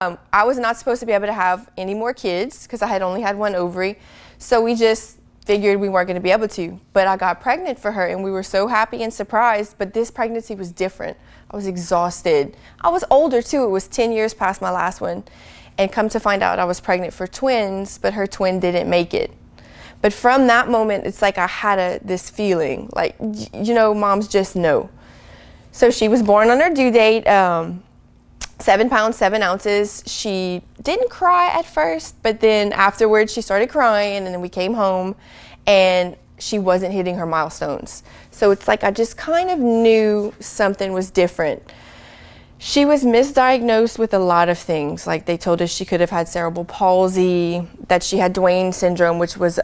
I was not supposed to be able to have any more kids because I had only had one ovary. So we just figured we weren't going to be able to. But I got pregnant for her and we were so happy and surprised. But this pregnancy was different. I was exhausted. I was older too. It was 10 years past my last one. And come to find out I was pregnant for twins, but her twin didn't make it. But from that moment, it's like I had this feeling, like, you know, moms just know. So she was born on her due date. 7 pounds, 7 ounces. She didn't cry at first, but then afterwards she started crying, and then we came home and she wasn't hitting her milestones. So it's like I just kind of knew something was different. She was misdiagnosed with a lot of things. Like they told us she could have had cerebral palsy, that she had Duane syndrome, which was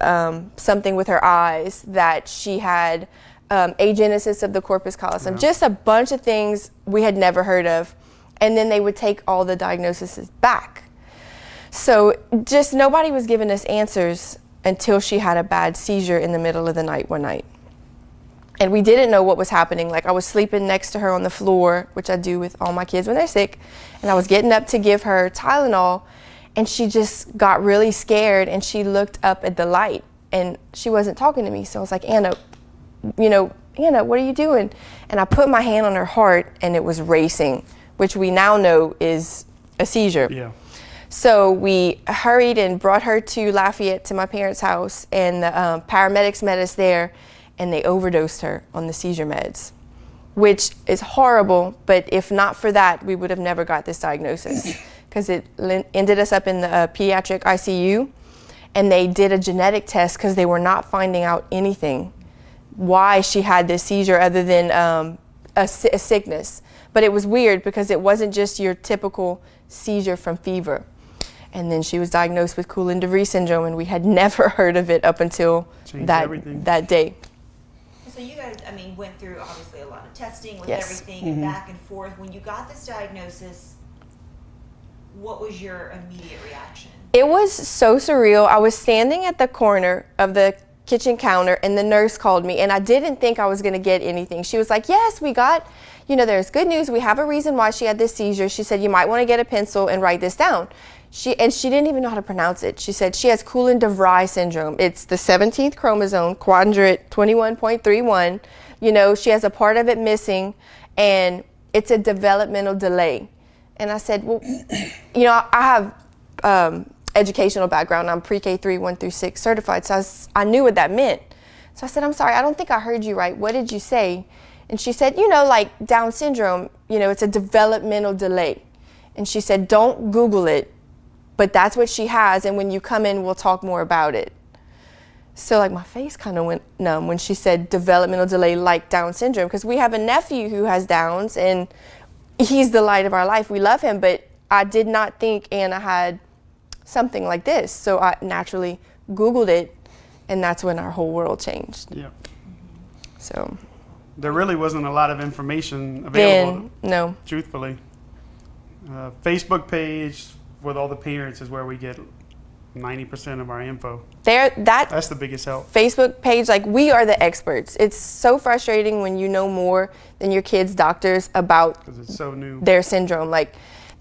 something with her eyes, that she had agenesis of the corpus callosum, just a bunch of things we had never heard of. And then they would take all the diagnoses back. So just nobody was giving us answers until she had a bad seizure in the middle of the night one night. And we didn't know what was happening. Like I was sleeping next to her on the floor, which I do with all my kids when they're sick. And I was getting up to give her Tylenol, and she just got really scared and she looked up at the light and she wasn't talking to me. So I was like, Anna, Anna, what are you doing? And I put my hand on her heart and it was racing, which we now know is a seizure. Yeah. So we hurried and brought her to Lafayette to my parents' house, and the paramedics met us there, and they overdosed her on the seizure meds, which is horrible, but if not for that, we would have never got this diagnosis because it ended us up in the pediatric ICU, and they did a genetic test because they were not finding out anything why she had this seizure other than a sickness. But it was weird because it wasn't just your typical seizure from fever. And then she was diagnosed with Koolen-de Vries syndrome, and we had never heard of it up until that day. So you guys, I mean, went through obviously a lot of testing with Yes. everything and back and forth. When you got this diagnosis, what was your immediate reaction? It was so surreal. I was standing at the corner of the kitchen counter and the nurse called me, and I didn't think I was going to get anything. She was like, yes, we got, there's good news. We have a reason why she had this seizure. She said, you might want to get a pencil and write this down. She didn't even know how to pronounce it. She said she has Koolen-de Vries syndrome. It's the 17th chromosome, quadrant 21.31. She has a part of it missing, and it's a developmental delay. And I said, well, I have educational background. I'm pre-K 3, 1 through 6 certified, so I knew what that meant. So I said, I'm sorry, I don't think I heard you right. What did you say? And she said, like Down syndrome, it's a developmental delay. And she said, don't Google it, but that's what she has, and when you come in, we'll talk more about it. So like my face kind of went numb when she said developmental delay like Down syndrome, because we have a nephew who has Downs, and he's the light of our life. We love him, but I did not think Anna had something like this. So I naturally Googled it, and that's when our whole world changed. Yeah. So there really wasn't a lot of information available. No. Truthfully. Facebook page with all the parents is where we get 90% of our info. That's the biggest help. Facebook page, like we are the experts. It's so frustrating when you know more than your kids' doctors about it's so new. Their syndrome. Like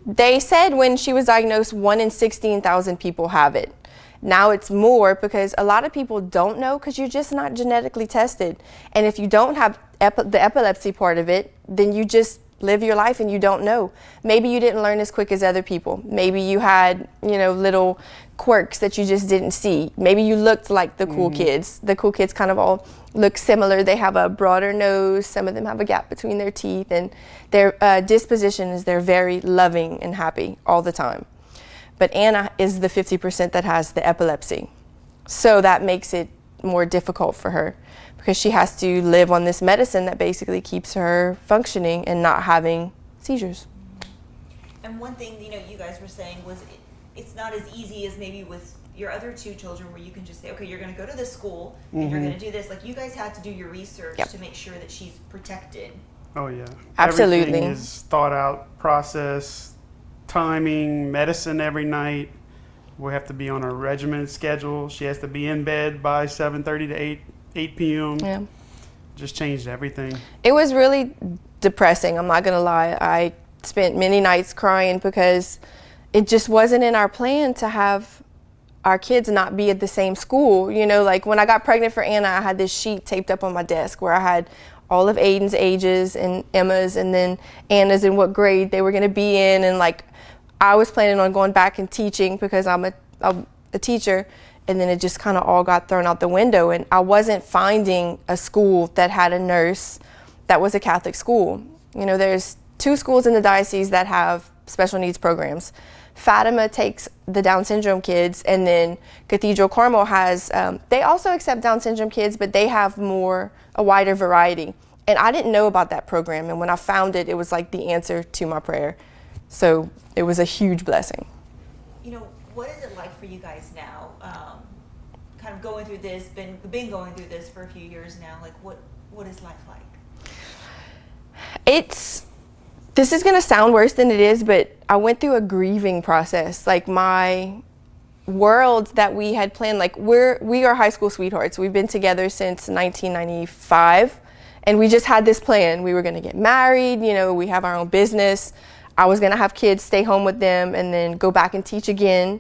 they said when she was diagnosed, 1 in 16,000 people have it. Now it's more because a lot of people don't know because you're just not genetically tested. And if you don't have the epilepsy part of it, then you just live your life and you don't know. Maybe you didn't learn as quick as other people. Maybe you had, little quirks that you just didn't see. Maybe you looked like the cool kids. The cool kids kind of all look similar. They have a broader nose. Some of them have a gap between their teeth, and their disposition is they're very loving and happy all the time. But Anna is the 50% that has the epilepsy. So that makes it more difficult for her because she has to live on this medicine that basically keeps her functioning and not having seizures. And one thing, you guys were saying was it's not as easy as maybe with your other 2 children where you can just say, okay, you're going to go to this school and you're going to do this. Like you guys had to do your research to make sure that she's protected. Oh, yeah. Absolutely. Everything is thought out, process, timing, medicine every night. We have to be on a regimented schedule. She has to be in bed by 7:30 to 8 p.m. Yeah. Just changed everything. It was really depressing. I'm not going to lie. I spent many nights crying because it just wasn't in our plan to have our kids not be at the same school. You know, like when I got pregnant for Anna, I had this sheet taped up on my desk where I had all of Aiden's ages and Emma's and then Anna's and what grade they were going to be in. And like, I was planning on going back and teaching because I'm a teacher. And then it just kind of all got thrown out the window. And I wasn't finding a school that had a nurse that was a Catholic school. You know, there's 2 schools in the diocese that have special needs programs. Fatima takes the Down syndrome kids, and then Cathedral Carmel has, they also accept Down syndrome kids, but they have a wider variety. And I didn't know about that program, and when I found it, it was like the answer to my prayer. So it was a huge blessing. You know, what is it like for you guys now? Kind of going through this, been going through this for a few years now. Like, what is life like? This is going to sound worse than it is, but I went through a grieving process. Like, my world that we had planned, like we are high school sweethearts. We've been together since 1995, and we just had this plan. We were going to get married, you know, we have our own business. I was going to have kids, stay home with them, and then go back and teach again.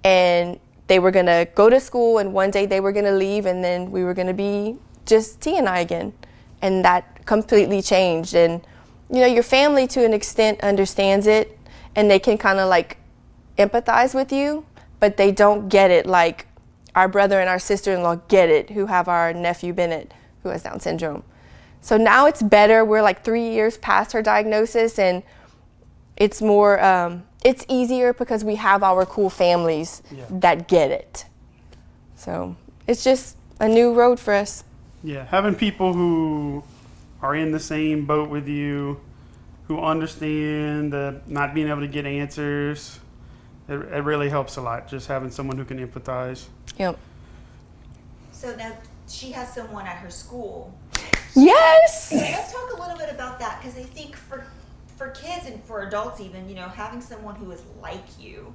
And they were going to go to school, and one day they were going to leave, and then we were going to be just T and I again. And that completely changed. And you know, your family to an extent understands it, and they can kind of like empathize with you, but they don't get it like our brother and our sister-in-law get it, who have our nephew Bennett, who has Down syndrome. So now it's better. We're like 3 years past her diagnosis, and it's more, it's easier because we have our cool families that get it. So it's just a new road for us. Yeah, having people who are in the same boat with you, who understand the not being able to get answers, it really helps a lot, just having someone who can empathize. Yep. So now she has someone at her school. Yes! So let's talk a little bit about that, because I think for kids and for adults even, you know, having someone who is like you,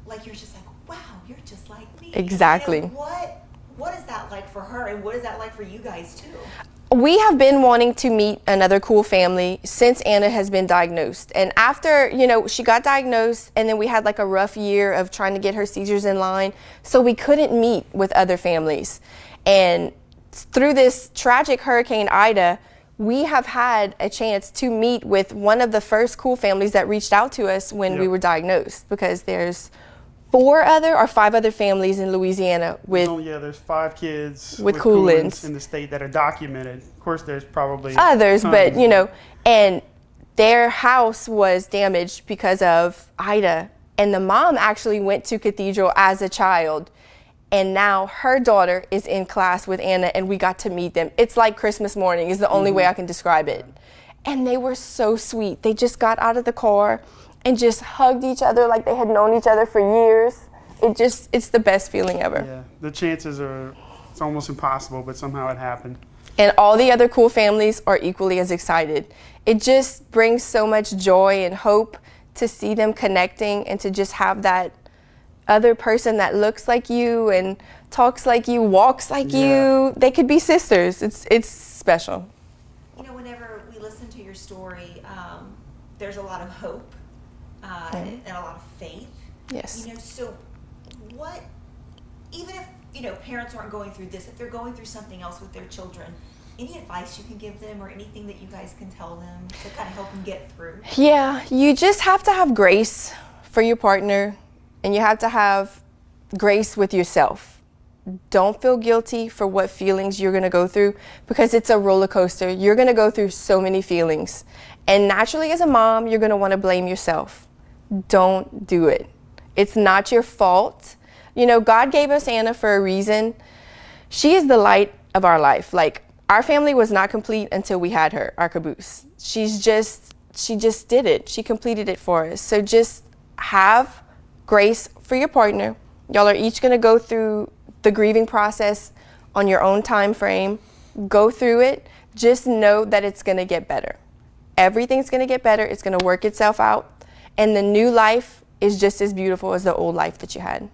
like you're just like, wow, you're just like me. Exactly. You know, what is that like for her, and what is that like for you guys too? We have been wanting to meet another cool family since Anna has been diagnosed. And after, you know, she got diagnosed, and then we had like a rough year of trying to get her seizures in line, so we couldn't meet with other families. And through this tragic Hurricane Ida, we have had a chance to meet with one of the first cool families that reached out to us when we were diagnosed, because there's 5 other families in Louisiana with there's 5 kids with Koolens in the state that are documented. Of course, there's probably others, tons, but you know, and their house was damaged because of Ida, and the mom actually went to Cathedral as a child, and now her daughter is in class with Anna, and we got to meet them. It's like Christmas morning is the only way I can describe it. And they were so sweet. They just got out of the car and just hugged each other like they had known each other for years. It's the best feeling ever. Yeah, the chances are, it's almost impossible, but somehow it happened. And all the other cool families are equally as excited. It just brings so much joy and hope to see them connecting, and to just have that other person that looks like you and talks like you, walks like you. They could be sisters. It's special. You know, whenever we listen to your story, there's a lot of hope. And a lot of faith. Yes. You know, so what, even if, you know, parents aren't going through this, if they're going through something else with their children, any advice you can give them, or anything that you guys can tell them to kind of help them get through? Yeah, you just have to have grace for your partner, and you have to have grace with yourself. Don't feel guilty for what feelings you're going to go through, because it's a roller coaster. You're going to go through so many feelings. And naturally, as a mom, you're going to want to blame yourself. Don't do it. It's not your fault. You know, God gave us Anna for a reason. She is the light of our life. Like, our family was not complete until we had her, our caboose. She just did it. She completed it for us. So just have grace for your partner. Y'all are each going to go through the grieving process on your own time frame. Go through it. Just know that it's going to get better. Everything's going to get better. It's going to work itself out. And the new life is just as beautiful as the old life that you had.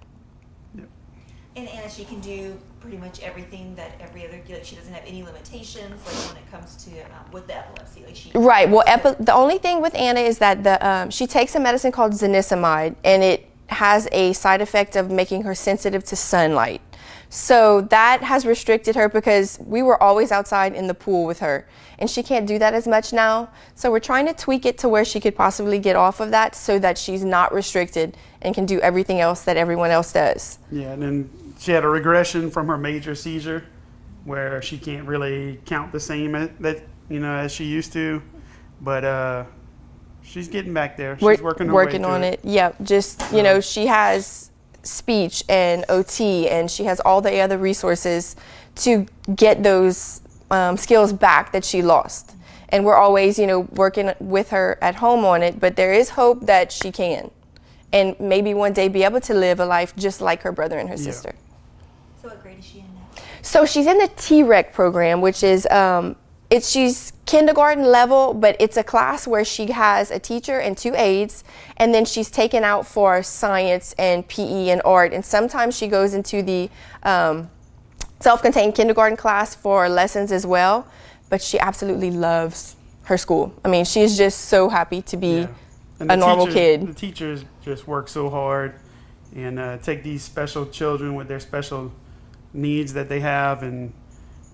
And Anna, she can do pretty much everything that every other, like she doesn't have any limitations, like when it comes to with the epilepsy, like she. Right. Well, the only thing with Anna is that she takes a medicine called zonisamide, and it has a side effect of making her sensitive to sunlight. So that has restricted her because we were always outside in the pool with her, and she can't do that as much now. So we're trying to tweak it to where she could possibly get off of that so that she's not restricted and can do everything else that everyone else does. Yeah, and then she had a regression from her major seizure where she can't really count the same as she used to, but she's getting back there. She's working on it. Yep. Just, she has speech and OT, and she has all the other resources to get those skills back that she lost. And we're always, working with her at home on it, but there is hope that she can. And maybe one day be able to live a life just like her brother and her sister. So what grade is she in now? So she's in the T-REC program, which is, she's kindergarten level, but it's a class where she has a teacher and 2 aides, and then she's taken out for science and PE and art. And sometimes she goes into the self-contained kindergarten class for lessons as well, but she absolutely loves her school. I mean, she's just so happy to be a normal kid. The teachers just work so hard and take these special children with their special needs that they have, and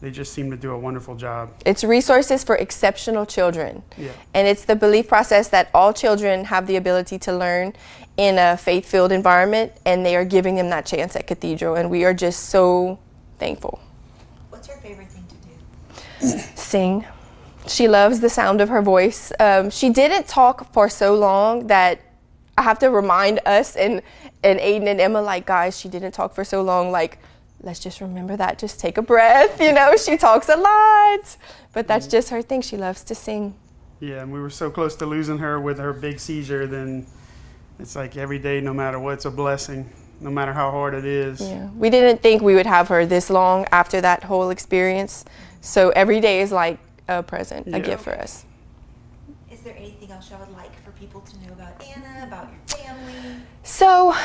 they just seem to do a wonderful job. It's resources for exceptional children. Yeah. And it's the belief process that all children have the ability to learn in a faith-filled environment, and they are giving them that chance at Cathedral, and we are just so thankful. What's her favorite thing to do? Sing. She loves the sound of her voice. She didn't talk for so long that I have to remind us and Aiden and Emma, like, guys, she didn't talk for so long, like, let's just remember that. Just take a breath. She talks a lot, but that's just her thing. She loves to sing. Yeah, and we were so close to losing her with her big seizure. Then it's like every day, no matter what, it's a blessing, no matter how hard it is. Yeah, we didn't think we would have her this long after that whole experience. So every day is like a present, a gift for us. Is there anything else y'all would like for people to know about Anna, about your family? So,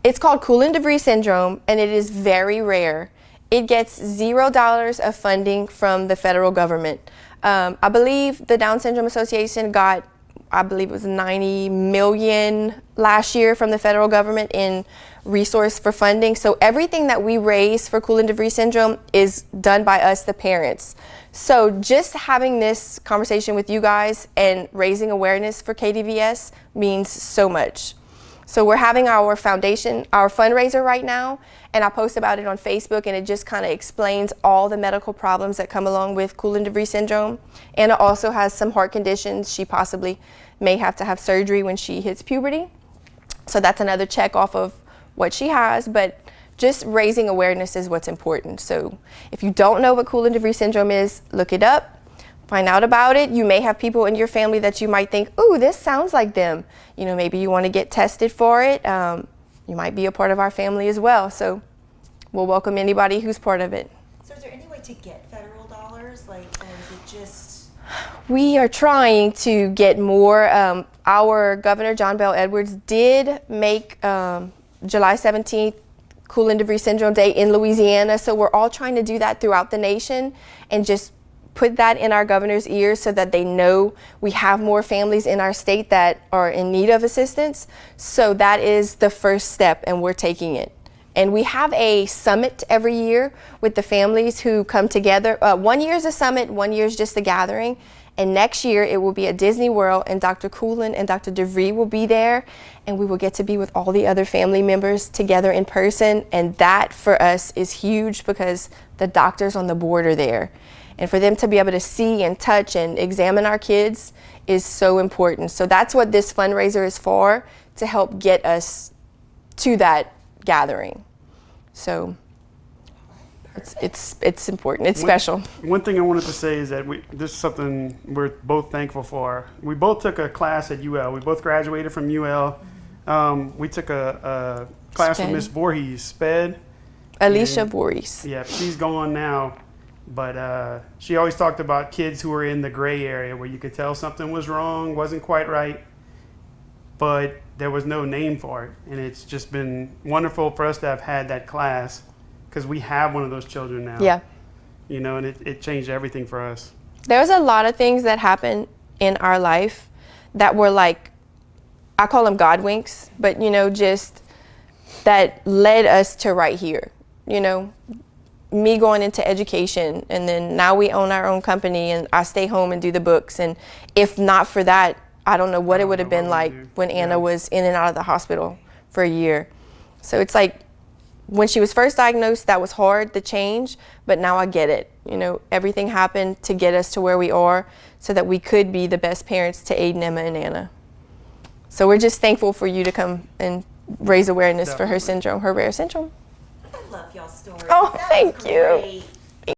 it's called Koolen-de Vries syndrome, and it is very rare. It gets $0 of funding from the federal government. I believe the Down Syndrome Association got, I believe it was 90 million last year from the federal government in resource for funding. So everything that we raise for Koolen-de Vries syndrome is done by us, the parents. So just having this conversation with you guys and raising awareness for KDVS means so much. So we're having our foundation, our fundraiser right now, and I post about it on Facebook, and it just kind of explains all the medical problems that come along with Koolen-de Vries syndrome. Anna also has some heart conditions. She possibly may have to have surgery when she hits puberty. So that's another check off of what she has, but just raising awareness is what's important. So if you don't know what Koolen-de Vries syndrome is, look it up. Find out about it. You may have people in your family that you might think, ooh, this sounds like them. Maybe you want to get tested for it. You might be a part of our family as well. So we'll welcome anybody who's part of it. So is there any way to get federal dollars? Or is it just? We are trying to get more. Our Governor, John Bel Edwards, did make July 17th Koolen-de Vries syndrome day in Louisiana. So we're all trying to do that throughout the nation and just put that in our governor's ears so that they know we have more families in our state that are in need of assistance. So that is the first step, and we're taking it. And we have a summit every year with the families who come together. 1 year is a summit, 1 year is just a gathering. And next year it will be at Disney World, and Dr. Koolen and Dr. De Vries will be there, and we will get to be with all the other family members together in person. And that for us is huge because the doctors on the board are there. And for them to be able to see and touch and examine our kids is so important. So that's what this fundraiser is for, to help get us to that gathering. So it's important. It's special. One thing I wanted to say is that this is something we're both thankful for. We both took a class at UL. We both graduated from UL. We took a class with Miss Voorhees, SPED. Alicia Voorhees. Yeah, she's gone now. But she always talked about kids who were in the gray area where you could tell something was wrong, wasn't quite right. but there was no name for it. And it's just been wonderful for us to have had that class, because we have one of those children now. Yeah. You know, and it changed everything for us. There was a lot of things that happened in our life that were like, I call them God winks, but you know, just that led us to right here. You know, me going into education, and then now we own our own company, and I stay home and do the books. And if not for that, I don't know what it would have been like when Anna was in and out of the hospital for a year. So it's like, when she was first diagnosed, that was hard, the change, but now I get it. You know, everything happened to get us to where we are so that we could be the best parents to Aiden, Emma, and Anna. So we're just thankful for you to come and raise awareness for her syndrome, her rare syndrome. I love y'all's story. Oh, That thank was you. great.